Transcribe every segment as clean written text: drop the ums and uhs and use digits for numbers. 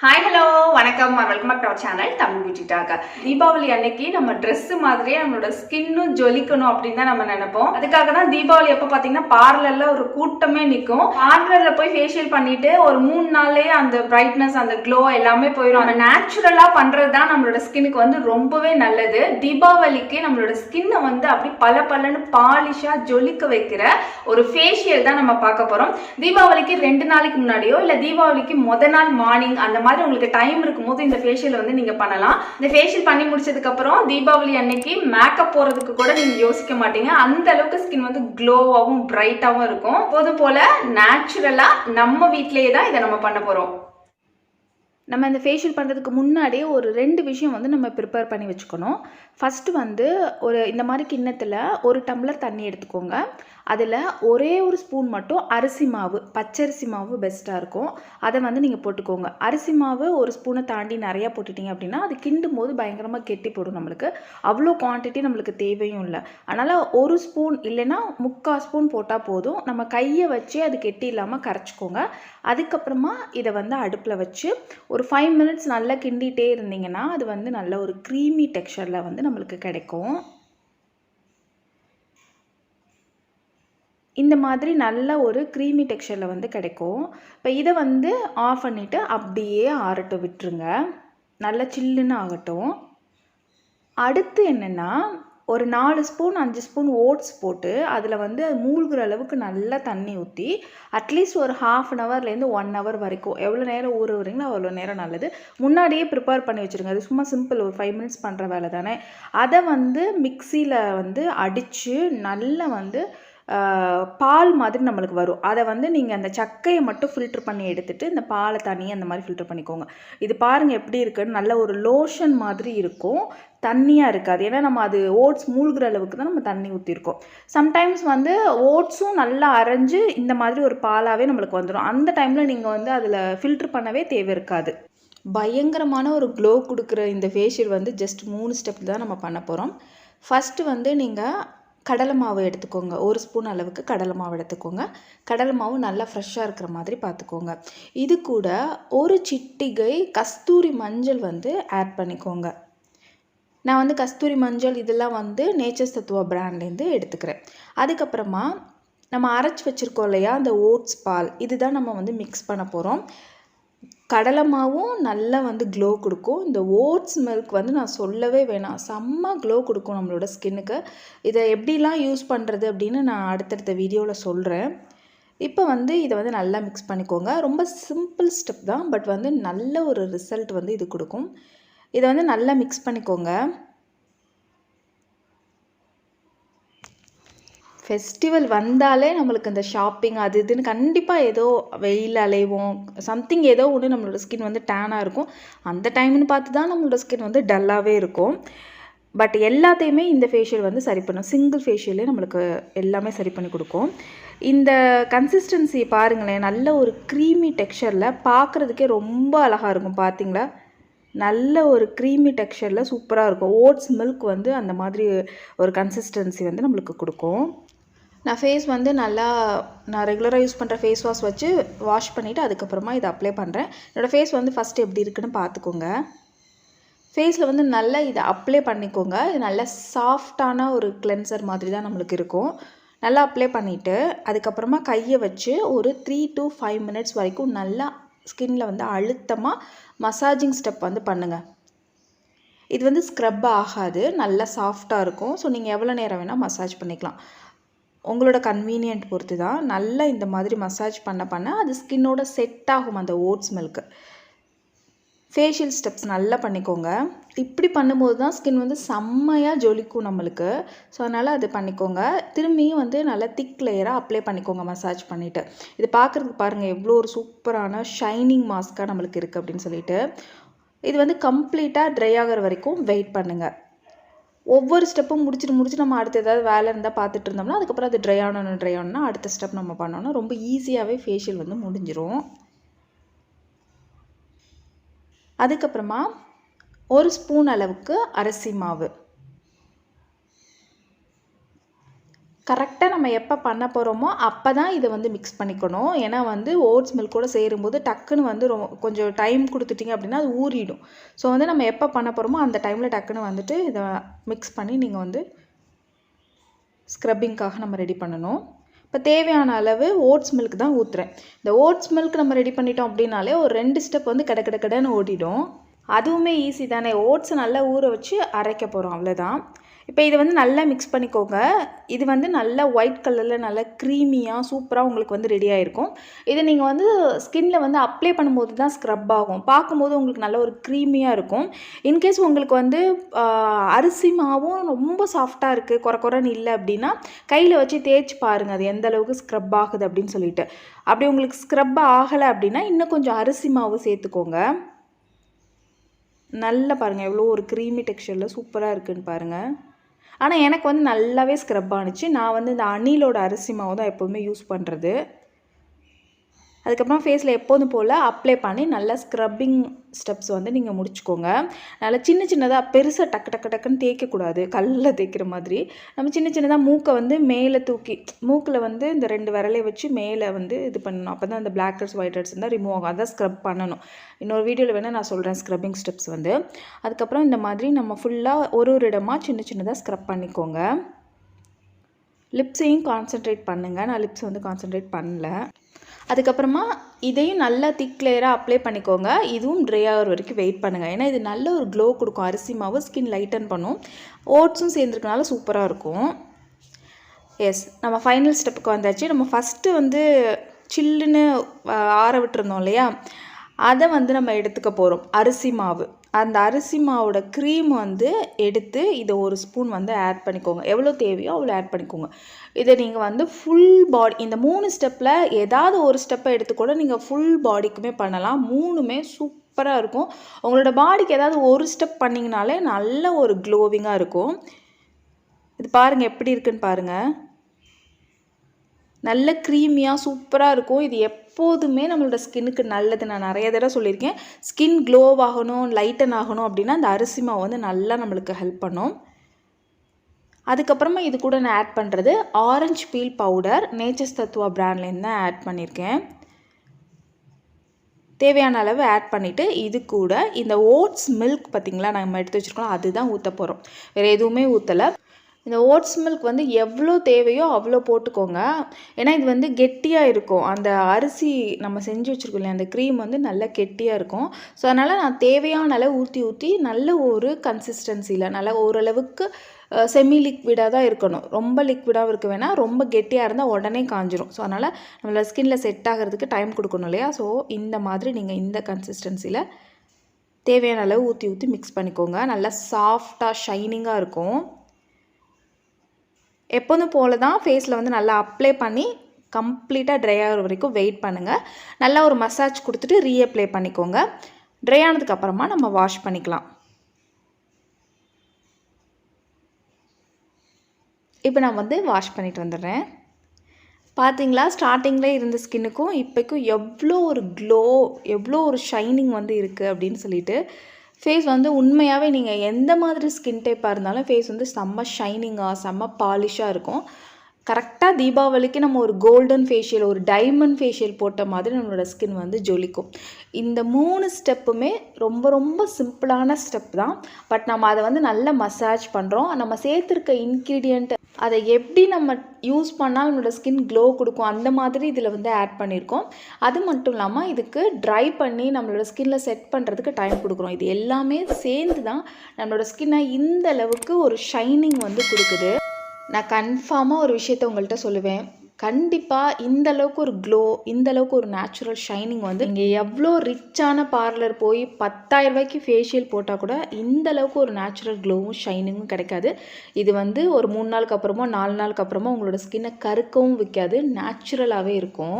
Hi hello வணக்கம் welcome back to our channel Tamil beauty talk. Deepavali அன்னைக்கு நம்ம ட்ரெஸ் மாதிரியே நம்மளோட ஸ்கின்னும் ஜொலிக்கணும் அப்படின்னு தான் நம்ம நினைப்போம். அதுக்காக தான் தீபாவளி அப்போ பார்த்தீங்கன்னா பார்லர்ல ஒரு கூட்டமே நிற்கும். பார்லர்ல போய் ஃபேஷியல் பண்ணிட்டு ஒரு 3 நாள்லயே அந்த பிரைட்னஸ் அந்த க்ளோ எல்லாமே போயிடும். நம்ம நேச்சுரலா பண்றது தான் நம்மளோட ஸ்கின்னுக்கு வந்து ரொம்பவே நல்லது. தீபாவளிக்கு நம்மளோட ஸ்கின்னை வந்து அப்படி பலன்னு பாலிஷா ஜொலிக்க வைக்கிற ஒரு ஃபேஷியல் தான் நம்ம பார்க்க போறோம். தீபாவளிக்கு 2 நாளைக்கு முன்னாடியோ இல்ல தீபாவளிக்கு முத நாள் மார்னிங் அந்த மாதிரி உங்களுக்கு டைம் இருக்கும்போது இந்த ஃபேஷியல் வந்து நீங்க பண்ணலாம். இந்த ஃபேஷியல் பண்ணி முடிச்சதுக்கு அப்புறம் தீபாவளி அன்னைக்கு மேக்கப் போறதுக்கு கூட நீங்க யோசிக்க மாட்டீங்க. அந்த அளவுக்கு ஸ்கின் வந்து க்ளோவாகவும் பிரைட்டாகவும் இருக்கும். எப்போதும் போல நேச்சுரலா நம்ம வீட்டிலேயே தான் இதை நம்ம பண்ண போறோம். நம்ம இந்த ஃபேஷியல் பண்ணுறதுக்கு முன்னாடியே ஒரு 2 விஷயம் வந்து நம்ம ப்ரிப்பேர் பண்ணி வச்சுக்கணும். ஃபஸ்ட்டு வந்து இந்த மாதிரி கிண்ணத்தில் 1 டம்ளர் தண்ணி எடுத்துக்கோங்க. அதில் ஒரே ஒரு ஸ்பூன் மட்டும் அரிசி மாவு, பச்சரிசி மாவு பெஸ்ட்டாக இருக்கும். அதை வந்து நீங்கள் போட்டுக்கோங்க. அரிசி மாவு 1 ஸ்பூனை தாண்டி நிறையா போட்டுட்டிங்க அப்படின்னா அது கிண்டும் போது பயங்கரமாக கெட்டி போடும். நம்மளுக்கு அவ்வளோ குவான்டிட்டி நம்மளுக்கு தேவையும் இல்லை. அதனால் 1 ஸ்பூன் இல்லைன்னா 3/4 ஸ்பூன் போட்டால் போதும். நம்ம கையை வச்சு அது கெட்டி இல்லாமல் கரைச்சிக்கோங்க. அதுக்கப்புறமா இதை வந்து அடுப்பில் வச்சு ஒரு 5 மினிட்ஸ் நல்லா கிண்டிகிட்டே இருந்தீங்கன்னா அது வந்து நல்ல ஒரு க்ரீமி டெக்ஸ்சரில் வந்து நம்மளுக்கு கிடைக்கும். இந்த மாதிரி நல்ல ஒரு க்ரீமி டெக்ஸ்சரில் வந்து கிடைக்கும். இப்போ இதை வந்து ஆஃப் பண்ணிவிட்டு அப்படியே ஆறட்டும் விட்டுருங்க. நல்லா சில்லுன்னு ஆகட்டும். அடுத்து என்னென்னா ஒரு 4 ஸ்பூன் 5 ஸ்பூன் ஓட்ஸ் போட்டு அதில் வந்து அது மூழ்கிற அளவுக்கு நல்லா தண்ணி ஊற்றி அட்லீஸ்ட் ஒரு 1/2 ஹவர்லேருந்து 1 ஹவர் வரைக்கும் எவ்வளோ நேரம் ஊற வரீங்களோ அவ்வளோ நேரம் நல்லது. முன்னாடியே ப்ரிப்பேர் பண்ணி வச்சுருங்க. அது சும்மா சிம்பிள் ஒரு 5 மினிட்ஸ் பண்ணுற வேலை தானே. அதை வந்து மிக்சியில் வந்து அடித்து நல்லா வந்து பால் மாதிரி நம்மளுக்கு வரும். அதை வந்து நீங்கள் அந்த சக்கையை மட்டும் ஃபில்ட்ரு பண்ணி எடுத்துகிட்டு இந்த பாலை தனியாக அந்த மாதிரி ஃபில்ட்ரு பண்ணிக்கோங்க. இது பாருங்கள் எப்படி இருக்குன்னு. நல்ல ஒரு லோஷன் மாதிரி இருக்கும், தண்ணியாக இருக்காது. ஏன்னா நம்ம அது ஓட்ஸ் மூழ்கிற அளவுக்கு தான் நம்ம தண்ணி ஊற்றிருக்கோம். சம்டைம்ஸ் வந்து ஓட்ஸும் நல்லா அரைஞ்சு இந்த மாதிரி ஒரு பாலாகவே நம்மளுக்கு வந்துடும். அந்த டைமில் நீங்கள் வந்து அதில் ஃபில்ட்ரு பண்ணவே தேவை இருக்காது. பயங்கரமான ஒரு க்ளோ கொடுக்குற இந்த ஃபேஷியல் வந்து ஜஸ்ட் 3 ஸ்டெப் தான் நம்ம பண்ண போகிறோம். ஃபஸ்ட்டு வந்து நீங்கள் கடலை மாவு எடுத்துக்கோங்க. 1 ஸ்பூன் அளவுக்கு கடலை மாவு எடுத்துக்கோங்க. கடலை மாவு நல்லா ஃப்ரெஷ்ஷாக இருக்கிற மாதிரி பார்த்துக்கோங்க. இது கூட ஒரு சிட்டிகை கஸ்தூரி மஞ்சள் வந்து ஆட் பண்ணிக்கோங்க. நான் வந்து கஸ்தூரி மஞ்சள் இதெல்லாம் வந்து நேச்சர் சத்துவா பிராண்ட்லேருந்து எடுத்துக்கிறேன். அதுக்கப்புறமா நம்ம அரைச்சி வச்சுருக்கோம் இல்லையா அந்த ஓட்ஸ் பால், இதுதான் நம்ம வந்து மிக்ஸ் பண்ண போகிறோம். கடலை மாவும் நல்லா வந்து க்ளோ கொடுக்கும். இந்த ஓட்ஸ் மில்க் வந்து நான் சொல்லவே வேணாம், செம்ம க்ளோ கொடுக்கும் நம்மளோட ஸ்கின்னுக்கு. இதை எப்படிலாம் யூஸ் பண்ணுறது அப்படின்னு நான் அடுத்தடுத்த வீடியோவில் சொல்கிறேன். இப்போ வந்து இதை வந்து நல்லா மிக்ஸ் பண்ணிக்கோங்க. ரொம்ப சிம்பிள் ஸ்டெப் தான், பட் வந்து நல்ல ஒரு ரிசல்ட் வந்து இது கொடுக்கும். இதை வந்து நல்லா மிக்ஸ் பண்ணிக்கோங்க. ஃபெஸ்டிவல் வந்தாலே நம்மளுக்கு இந்த ஷாப்பிங் அது இதுன்னு கண்டிப்பாக ஏதோ வெயில் அலைவோம், சம்திங் ஏதோ ஒன்று நம்மளோட ஸ்கின் வந்து டேனாக இருக்கும். அந்த டைம்னு பார்த்து தான் நம்மளோட ஸ்கின் வந்து டல்லாகவே இருக்கும். பட் எல்லாத்தையுமே இந்த ஃபேஷியல் வந்து சரி பண்ணும். சிங்கிள் ஃபேஷியலே நம்மளுக்கு எல்லாமே சரி பண்ணி கொடுக்கும். இந்த கன்சிஸ்டன்சி பாருங்களேன், நல்ல ஒரு க்ரீமி டெக்ஸ்சரில் பார்க்குறதுக்கே ரொம்ப அழகாக இருக்கும். பார்த்தீங்களா, நல்ல ஒரு க்ரீமி டெக்ஸ்சரில் சூப்பராக இருக்கும். ஓட்ஸ் மில்க் வந்து அந்த மாதிரி ஒரு கன்சிஸ்டன்சி வந்து நம்மளுக்கு கொடுக்கும். நான் ஃபேஸ் வந்து நல்லா நான் ரெகுலராக யூஸ் பண்ணுற ஃபேஸ் வாஷ் வச்சு வாஷ் பண்ணிவிட்டு அதுக்கப்புறமா இதை அப்ளை பண்ணுறேன். என்னோடய ஃபேஸ் வந்து ஃபஸ்ட்டு எப்படி இருக்குன்னு பார்த்துக்கோங்க. ஃபேஸில் வந்து நல்லா இதை அப்ளை பண்ணிக்கோங்க. இது நல்லா சாஃப்டான ஒரு கிளென்சர் மாதிரி தான் நம்மளுக்கு இருக்கும். நல்லா அப்ளை பண்ணிவிட்டு அதுக்கப்புறமா கையை வச்சு ஒரு 3 to 5 மினிட்ஸ் வரைக்கும் நல்லா ஸ்கின்னில் வந்து அழுத்தமாக மசாஜிங் ஸ்டெப் வந்து பண்ணுங்கள். இது வந்து ஸ்க்ரப் ஆகாது, நல்லா சாஃப்டாக இருக்கும். ஸோ நீங்கள் எவ்வளோ நேரம் வேணால் மசாஜ் பண்ணிக்கலாம், உங்களோட கன்வீனியன்ட் பொறுத்து தான். நல்லா இந்த மாதிரி மசாஜ் பண்ண அது ஸ்கின்னோட செட் ஆகும் அந்த ஓட்ஸ் மில்க்கு. ஃபேஷியல் ஸ்டெப்ஸ் நல்லா பண்ணிக்கோங்க. இப்படி பண்ணும்போது தான் ஸ்கின் வந்து செம்மையாக ஜொலிக்கும் நம்மளுக்கு. ஸோ அதனால் அது பண்ணிக்கோங்க. திரும்பியும் வந்து நல்லா திக் லேயராக அப்ளை பண்ணிக்கோங்க மசாஜ் பண்ணிவிட்டு. இது பார்க்குறதுக்கு பாருங்கள் எவ்வளோ ஒரு சூப்பரான ஷைனிங் மாஸ்க்காக நம்மளுக்கு இருக்குது அப்படின்னு சொல்லிட்டு. இது வந்து கம்ப்ளீட்டாக ட்ரை ஆகிற வரைக்கும் வெயிட் பண்ணுங்கள். ஒவ்வொரு ஸ்டெப்பும் முடிச்சுட்டு நம்ம அடுத்து ஏதாவது வேலை இருந்தால் பார்த்துட்டு இருந்தோம்னா அதுக்கப்புறம் அது ட்ரை ஆனோன்னா அடுத்த ஸ்டெப் நம்ம பண்ணோன்னா ரொம்ப ஈஸியாகவே ஃபேஷியல் வந்து முடிஞ்சிடும். அதுக்கப்புறமா 1 ஸ்பூன் அளவுக்கு அரிசி மாவு, கரெக்டாக நம்ம எப்போ பண்ண போகிறோமோ அப்போ தான் இதை வந்து மிக்ஸ் பண்ணிக்கணும். ஏன்னா வந்து ஓட்ஸ் மில்க் கூட சேரும்போது டக்குன்னு வந்து கொஞ்சம் டைம் கொடுத்துட்டிங்க அப்படின்னா அது ஊறிடும். ஸோ வந்து நம்ம எப்போ பண்ண போகிறோமோ அந்த டைமில் டக்குன்னு வந்துட்டு இதை மிக்ஸ் பண்ணி நீங்கள் வந்து ஸ்க்ரப்பிங்காக நம்ம ரெடி பண்ணணும். இப்போ தேவையான அளவு ஓட்ஸ் மில்க் தான் ஊற்றுறேன். இந்த ஓட்ஸ் மில்க் நம்ம ரெடி பண்ணிட்டோம் அப்படின்னாலே ஒரு 2 ஸ்டெப் வந்து கடன்னு ஓடிடும். அதுவுமே ஈஸி தானே. ஓட்ஸை நல்லா ஊற வச்சு அரைக்க போகிறோம், அவ்வளோதான். இப்போ இதை வந்து நல்லா மிக்ஸ் பண்ணிக்கோங்க. இது வந்து நல்லா ஒயிட் கலரில் நல்லா க்ரீமியாக சூப்பராக உங்களுக்கு வந்து ரெடி ஆகிருக்கும். இதை நீங்கள் வந்து ஸ்கின்னில் வந்து அப்ளை பண்ணும்போது தான் ஸ்க்ரப் ஆகும். பார்க்கும்போது உங்களுக்கு நல்ல ஒரு க்ரீமியாக இருக்கும். இன்கேஸ் உங்களுக்கு வந்து அரிசி மாவும் ரொம்ப சாஃப்டாக இருக்குது, குறைன்னு இல்லை அப்படின்னா கையில் வச்சு தேய்ச்சி பாருங்கள் அது எந்த அளவுக்கு ஸ்க்ரப் ஆகுது அப்படின்னு சொல்லிட்டு. அப்படி உங்களுக்கு ஸ்க்ரப் ஆகலை அப்படின்னா இன்னும் கொஞ்சம் அரிசி மாவு சேர்த்துக்கோங்க. நல்லா பாருங்கள் எவ்வளோ ஒரு க்ரீமி டெக்ஸ்சரில் சூப்பராக இருக்குதுன்னு பாருங்கள். ஆனால் எனக்கு வந்து நல்லாவே ஸ்க்ரப் ஆணுச்சு. நான் வந்து இந்த அணிலோட அரிசி மாவு தான் எப்போதுமே யூஸ் பண்ணுறது. அதுக்கப்புறம் ஃபேஸில் எப்போதும் போல் அப்ளை பண்ணி நல்லா ஸ்க்ரப்பிங் ஸ்டெப்ஸ் வந்து நீங்கள் முடிச்சுக்கோங்க. நல்லா சின்னதாக பெருசாக டக்குன்னு தேய்க்கக்கூடாது, கல்லில் தேய்க்கிற மாதிரி. நம்ம சின்னதாக மூக்கை வந்து மேலே தூக்கி மூக்கில் வந்து இந்த 2 விரலை வச்சு மேலே வந்து இது பண்ணணும். அப்போ தான் அந்த பிளாக் ஹெட்ஸ் ஒயிட் ஹெட்ஸ் இருந்தால் ரிமூவ் ஆகும். அதான் ஸ்க்ரப் பண்ணணும். இன்னொரு வீடியோவில் வேணால் நான் சொல்கிறேன் ஸ்க்ரப்பிங் ஸ்டெப்ஸ் வந்து. அதுக்கப்புறம் இந்த மாதிரி நம்ம ஃபுல்லாக ஒரு இடமாக சின்னதாக ஸ்க்ரப் பண்ணிக்கோங்க. லிப்ஸையும் கான்சன்ட்ரேட் பண்ணுங்கள். நான் லிப்ஸ் வந்து கான்சன்ட்ரேட் பண்ணல. அதுக்கப்புறமா இதையும் நல்லா திக் லேயராக அப்ளை பண்ணிக்கோங்க. இதுவும் ட்ரை ஆகிற வரைக்கும் வெயிட் பண்ணுங்கள். ஏன்னா இது நல்ல ஒரு க்ளோ கொடுக்கும். அரிசி மாவு ஸ்கின் லைட்டன் பண்ணும். ஓட்ஸும் சேர்ந்துருக்கனால சூப்பராக இருக்கும். எஸ், நம்ம ஃபைனல் ஸ்டெப்புக்கு வந்தாச்சு. நம்ம ஃபஸ்ட்டு வந்து சில்லுன்னு ஆற விட்டுருந்தோம் இல்லையா, அதை வந்து நம்ம எடுத்துக்க போகிறோம். அரிசி மாவு, அந்த அரிசி மாவோட க்ரீம் வந்து எடுத்து இதை ஒரு ஸ்பூன் வந்து ஆட் பண்ணிக்கோங்க. எவ்வளோ தேவையோ அவ்வளோ ஆட் பண்ணிக்கோங்க. இதை நீங்கள் வந்து ஃபுல் பாடி, இந்த 3 ஸ்டெப்பில் ஏதாவது ஒரு ஸ்டெப்பை எடுத்துக்கூட நீங்கள் ஃபுல் பாடிக்குமே பண்ணலாம். 3மே சூப்பராக இருக்கும். உங்களோட பாடிக்கு ஏதாவது ஒரு ஸ்டெப் பண்ணிங்கனாலே நல்ல ஒரு க்ளோவிங்காக இருக்கும். இது பாருங்கள் எப்படி இருக்குன்னு பாருங்கள். நல்ல க்ரீமியாக சூப்பராக இருக்கும். இது எப்போதுமே நம்மளோட ஸ்கின்னுக்கு நல்லது. நான் நிறைய தடவை சொல்லியிருக்கேன், ஸ்கின் க்ளோவாகணும், லைட்டன் ஆகணும் அப்படின்னா அந்த அரிசி மாவு வந்து நல்லா நம்மளுக்கு ஹெல்ப் பண்ணும். அதுக்கப்புறமா இது கூட நான் ஆட் பண்ணுறது ஆரஞ்சு பீல் பவுடர். நேச்சர்ஸ் தத்துவா பிராண்ட்லேருந்து தான் ஆட் பண்ணியிருக்கேன். தேவையான அளவு ஆட் பண்ணிவிட்டு இது கூட இந்த ஓட்ஸ் மில்க் பார்த்திங்களா நம்ம எடுத்து வச்சுருக்கோம், அதுதான் ஊற்ற போகிறோம். வேறு எதுவுமே ஊற்றலை. இந்த ஓட்ஸ் மில்க் வந்து எவ்வளோ தேவையோ அவ்வளோ போட்டுக்கோங்க. ஏன்னா இது வந்து கெட்டியாக இருக்கும். அந்த அரிசி நம்ம செஞ்சு வச்சுருக்கோம் இல்லையா, அந்த க்ரீம் வந்து நல்லா கெட்டியாக இருக்கும். ஸோ அதனால் நான் தேவையான அளவு ஊற்றி நல்ல ஒரு கன்சிஸ்டன்சியில் நல்லா ஓரளவுக்கு செமி லிக்விடாக தான் இருக்கணும். ரொம்ப லிக்விடாகவும் இருக்க வேணாம், ரொம்ப கெட்டியாக இருந்தால் உடனே காஞ்சிரும். ஸோ அதனால் நம்மளோட ஸ்கின்னில் செட் ஆகிறதுக்கு டைம் கொடுக்கணும் இல்லையா. ஸோ இந்த மாதிரி நீங்கள் இந்த கன்சிஸ்டன்சியில் தேவையான அளவு ஊற்றி மிக்ஸ் பண்ணிக்கோங்க. நல்லா சாஃப்டாக ஷைனிங்காக இருக்கும். எப்போதும் போல தான் ஃபேஸில் வந்து நல்லா அப்ளை பண்ணி கம்ப்ளீட்டாக ட்ரை ஆகிற வரைக்கும் வெயிட் பண்ணுங்கள். நல்லா ஒரு மசாஜ் கொடுத்துட்டு ரீஅப்ளை பண்ணிக்கோங்க. ட்ரை ஆனதுக்கப்புறமா நம்ம வாஷ் பண்ணிக்கலாம். இப்போ நான் வந்து வாஷ் பண்ணிட்டு வந்துடுறேன். பார்த்தீங்களா, ஸ்டார்டிங்கில் இருந்த ஸ்கின்னுக்கும் இப்போக்கும் எவ்வளோ ஒரு க்ளோ, எவ்வளோ ஒரு ஷைனிங் வந்து இருக்குது அப்படின்னு சொல்லிட்டு. ஃபேஸ் வந்து உண்மையாகவே நீங்கள் எந்த மாதிரி ஸ்கின் டைப்பாக இருந்தாலும் ஃபேஸ் வந்து செம்ம ஷைனிங்காக செம்ம பாலிஷாக இருக்கும். கரெக்டாக தீபாவளிக்கு நம்ம ஒரு கோல்டன் ஃபேஷியல், ஒரு டைமண்ட் ஃபேஷியல் போட்ட மாதிரி நம்மளோட ஸ்கின் வந்து ஜொலிக்கும். இந்த 3 ஸ்டெப்புமே ரொம்ப சிம்பிளான ஸ்டெப் தான். பட் நம்ம அதை வந்து நல்லா மசாஜ் பண்ணுறோம். நம்ம சேர்த்துருக்க இன்க்ரீடியண்ட் அதை எப்படி நம்ம யூஸ் பண்ணால் நம்மளோட ஸ்கின் க்ளோ கொடுக்கும் அந்த மாதிரி இதில் வந்து ஆட் பண்ணியிருக்கோம். அது மட்டும் இல்லாமல் இதுக்கு ட்ரை பண்ணி நம்மளோட ஸ்கின்னில் செட் பண்ணுறதுக்கு டைம் கொடுக்குறோம். இது எல்லாமே சேர்ந்து தான் நம்மளோட ஸ்கின்னை இந்த அளவுக்கு ஒரு ஷைனிங் வந்து கொடுக்குது. நான் கன்ஃபார்மாக ஒரு விஷயத்த உங்கள்கிட்ட சொல்லுவேன். கண்டிப்பாக இந்த அளவுக்கு ஒரு க்ளோ, இந்த அளவுக்கு ஒரு நேச்சுரல் ஷைனிங் வந்து இங்கே எவ்வளோ ரிச்சான பார்லர் போய் 10,000 ரூபாய்க்கு ஃபேஷியல் போட்டால் கூட இந்த அளவுக்கு ஒரு நேச்சுரல் க்ளோவும் ஷைனிங்கும் கிடைக்காது. இது வந்து ஒரு 3 நாளுக்கு அப்புறமோ 4 நாளுக்கு அப்புறமா உங்களோட ஸ்கின்னை கருக்கவும் வைக்காது, நேச்சுரலாகவே இருக்கும்.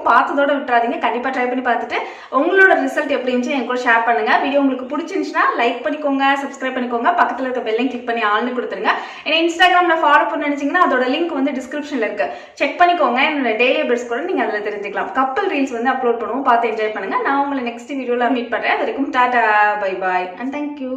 பார்த்ததோட விட்டுறாதீங்க. கண்டிப்பாக ட்ரை பண்ணி பார்த்துட்டு உங்களோட ரிசல்ட் எப்படி இருந்துச்சு என் கூட ஷேர் பண்ணுங்கள். வீடியோ உங்களுக்கு பிடிச்சிருந்துச்சுன்னா லைக் பண்ணிக்கோங்க, சப்ஸ்கிரைப் பண்ணிக்கோங்க, பக்கத்தில் இருக்க பெல்லையும் கிளிக் பண்ணி ஆல்னு கொடுத்துருங்க. ஏன்னா இன்ஸ்டாகிராமில் ஃபாலோ பண்ண நினச்சிங்கன்னா அதோட லிங்க் வந்து டிஸ்கிரிப்ஷனில் இருக்குது, செக் பண்ணிக்கோங்க. என்னோட டெய்லி அப்டேட்ஸ் கூட நீங்கள் அதில் தெரிஞ்சுக்கலாம். கப்பல் ரீல்ஸ் வந்து அப்லோட் பண்ணுவோம், பார்த்து என்ஜாய் பண்ணுங்கள். நான் உங்களை நெக்ஸ்ட் வீடியோவில் மீட் பண்ணுறேன். அது வரைக்கும் Tata, bye bye and thank you.